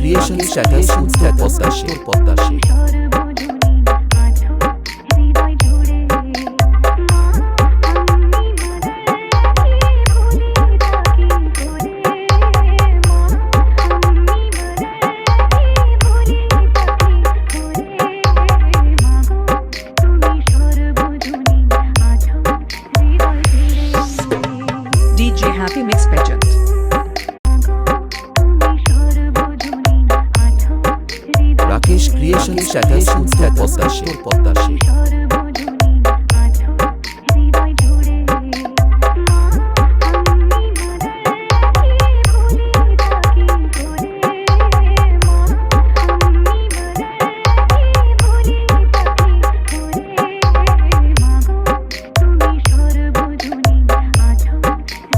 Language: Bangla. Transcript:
Creation status Padmashi DJ Happy Mix Pageant. Rakesh creation status পদ্মাশী